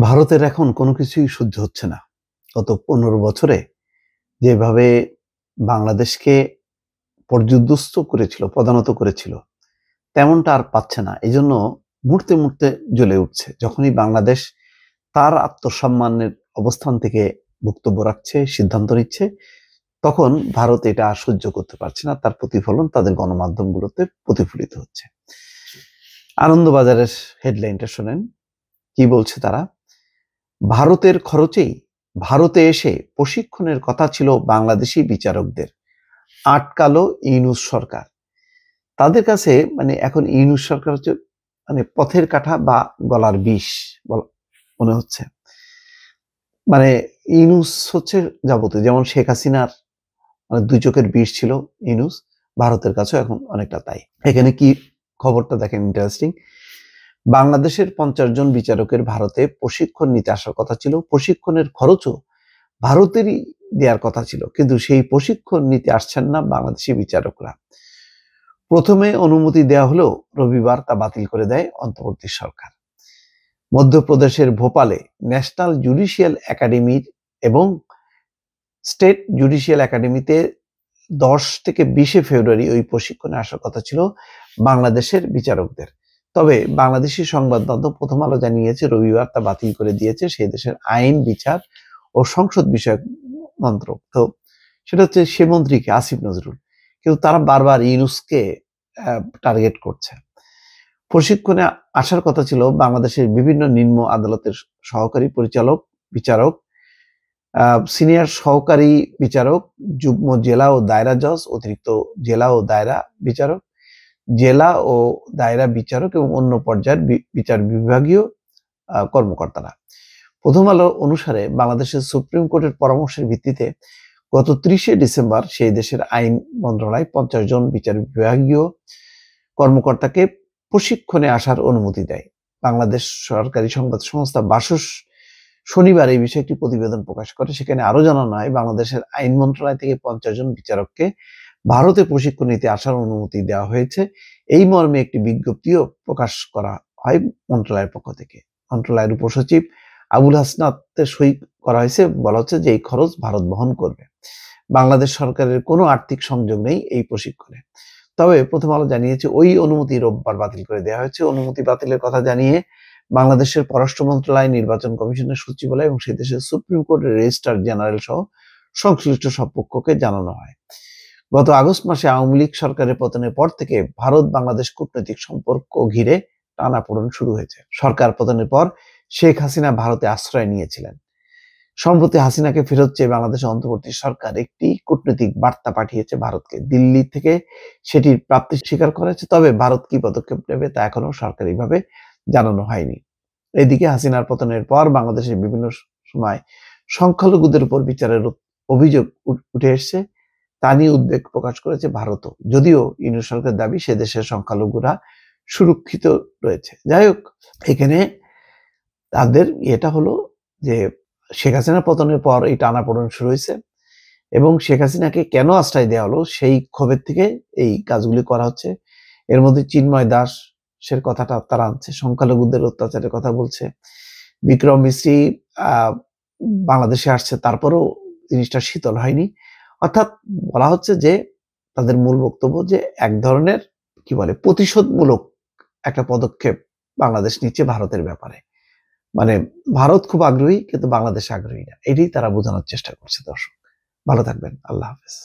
ভারতের এখন কোনো কিছুই সহ্য হচ্ছে না। গত ১৫ বছরে যেভাবে বাংলাদেশকে পর্যুদস্ত করেছিল, পদানত করেছিল, তেমনটা আর পাচ্ছে না। এজন্য মুহূর্তে জ্বলে উঠছে। যখনই বাংলাদেশ তার আত্মসম্মানের অবস্থান থেকে বক্তব্য রাখছে, সিদ্ধান্ত নিচ্ছে, তখন ভারত এটা আর সহ্য করতে পারছে না। তার প্রতিফলন তাদের গণমাধ্যমগুলোতে প্রতিফলিত হচ্ছে। আনন্দবাজারের হেডলাইনটা শোনেন। কি বলছে তারা? ভারতের খরচেই ভারতে এসে প্রশিক্ষণের কথা ছিল বাংলাদেশি বিচারকদের, আটকালো ইউনূস সরকার। তাদের কাছে এখন ইউনূস সরকার হচ্ছে পথের কাঁটা বা গলার বিষ মনে হচ্ছে। ইউনূস হচ্ছে যাবতীয়, যেমন শেখ হাসিনার দুই চোখের বিষ ছিল ইউনূস, ভারতের কাছেও এখন অনেকটা তাই। এখানে কি খবরটা দেখেন, ইন্টারেস্টিং। বাংলাদেশের 50 জন বিচারকের ভারতে প্রশিক্ষণ নিতে আসার কথা ছিল। প্রশিক্ষণের খরচও ভারতেরই দেওয়ার কথা ছিল, কিন্তু সেই প্রশিক্ষণ নিতে আসছেন না বাংলাদেশি বিচারকরা। প্রথমে অনুমতি দেওয়া হলেও রবিবার তা বাতিল করে দেয় অন্তর্বর্তী সরকার। মধ্যপ্রদেশের ভোপালে ন্যাশনাল জুডিশিয়াল একাডেমির এবং স্টেট জুডিশিয়াল একাডেমিতে 10 থেকে 20 ফেব্রুয়ারি ওই প্রশিক্ষণে আসার কথা ছিল বাংলাদেশের বিচারকদের। তবে বাংলাদেশি সংবাদ মাধ্যম প্রথম আলো জানিয়েছে রবিবার তা বাতিল করে দিয়েছে সেই দেশের আইন, বিচার ও সংসদ বিষয়ক মন্ত্রক। তো সেটা হচ্ছে সে মন্ত্রীকে, আসিফ নজরুল। কিন্তু তারা বারবার ইউনূসকে টার্গেট করছে। প্রশিক্ষণে আসার কথা ছিল বাংলাদেশের বিভিন্ন নিম্ন আদালতের সহকারী পরিচালক, বিচারক, সিনিয়র সহকারী বিচারক, যুগ্ম জেলা ও দায়রা জজ, অতিরিক্ত জেলা ও দায়রা বিচারক, জেলা ও দায়রা বিচারক এবং অন্য পর্যায়ের বিচার বিভাগীয় কর্মকর্তারা। প্রথম আলো অনুসারে বাংলাদেশের সুপ্রিম কোর্টের পরামর্শের ভিত্তিতে গত 30শে ডিসেম্বর সেই দেশের আইন মন্ত্রণালয় 50 জন বিচার বিভাগীয় কর্মকর্তাকে প্রশিক্ষণে আসার অনুমতি দেয়। বাংলাদেশ সরকারি সংবাদ সংস্থা বাসস শনিবার এই বিষয়ে একটি প্রতিবেদন প্রকাশ করে। সেখানে আরো জানানো হয়, বাংলাদেশের আইন মন্ত্রণালয় থেকে 50 জন বিচারককে ভারতে প্রশিক্ষণ নিতে আসার অনুমতি দেওয়া হয়েছে। এই মর্মে একটি বিজ্ঞপ্তিও প্রকাশ করা হয় মন্ত্রণালয়ের পক্ষ থেকে। মন্ত্রণালয়ের উপসচিব আবুল হাসনাতের সই করা হয়েছে। বলা হচ্ছে যে এই খরচ ভারত বহন করবে। বাংলাদেশ সরকারের কোনো আর্থিক সংযোগ নেই এই প্রশিক্ষণে। তবে প্রথম আলো জানিয়েছে ওই অনুমতি রোববার বাতিল করে দেওয়া হয়েছে। অনুমতি বাতিলের কথা জানিয়ে বাংলাদেশের পররাষ্ট্র মন্ত্রণালয়, নির্বাচন কমিশনের সচিবালয় এবং সেই দেশের সুপ্রিম কোর্টের রেজিস্ট্রার জেনারেল সহ সংশ্লিষ্ট সব পক্ষকে জানানো হয়। গত আগস্ট মাসে আওয়ামী লীগ সরকারের পতনের পর থেকে ভারত বাংলাদেশ কূটনৈতিক সম্পর্ক ঘিরে টানাপোড়েন শুরু হয়েছে। সরকার পতনের পর শেখ হাসিনা ভারতে আশ্রয় নিয়েছিলেন। সম্প্রতি হাসিনাকে ফেরত চেয়ে বাংলাদেশের অন্তর্বর্তী সরকার একটি কূটনৈতিক বার্তা পাঠিয়েছে ভারতকে। দিল্লি থেকে সেটির প্রাপ্তি স্বীকার করা হয়েছে, তবে ভারত কি পদক্ষেপ নেবে তা এখনো সরকারিভাবে জানানো হয়নি। এদিকে হাসিনার পতনের পর বাংলাদেশের বিভিন্ন সময় সংখ্যালঘুদের উপর বিচারের অভিযোগ উঠে এসছে। তা নিয়ে উদ্বেগ প্রকাশ করেছে ভারতও, যদিও ইউনূস সরকারের দাবি সে দেশের সংখ্যালঘুরা সুরক্ষিত রয়েছে। যাই হোক, এখানে তাদের এটা হলো যে শেখ হাসিনার পতনের পর এই টানাপোড়েন শুরু হয়েছে এবং শেখ হাসিনাকে কেন আশ্রয় দেওয়া হলো সেই ক্ষোভের থেকে এই কাজগুলি করা হচ্ছে। এর মধ্যে চিন্ময় দাসের কথাটা তারা আনছে, সংখ্যালঘুদের অত্যাচারের কথা বলছে। বিক্রম মিশ্রি বাংলাদেশে আসছে, তারপরেও জিনিসটা শীতল হয়নি। অর্থাৎ বলা হচ্ছে যে তাদের মূল বক্তব্য যে এক ধরনের প্রতিশোধমূলক একটা পদক্ষেপ বাংলাদেশ নিচ্ছে ভারতের ব্যাপারে। ভারত খুব আগ্রহী, কিন্তু বাংলাদেশ আগ্রহী না। এটাই তারা বোঝানোর চেষ্টা করছে। দর্শক ভালো থাকবেন। আল্লাহ হাফেজ।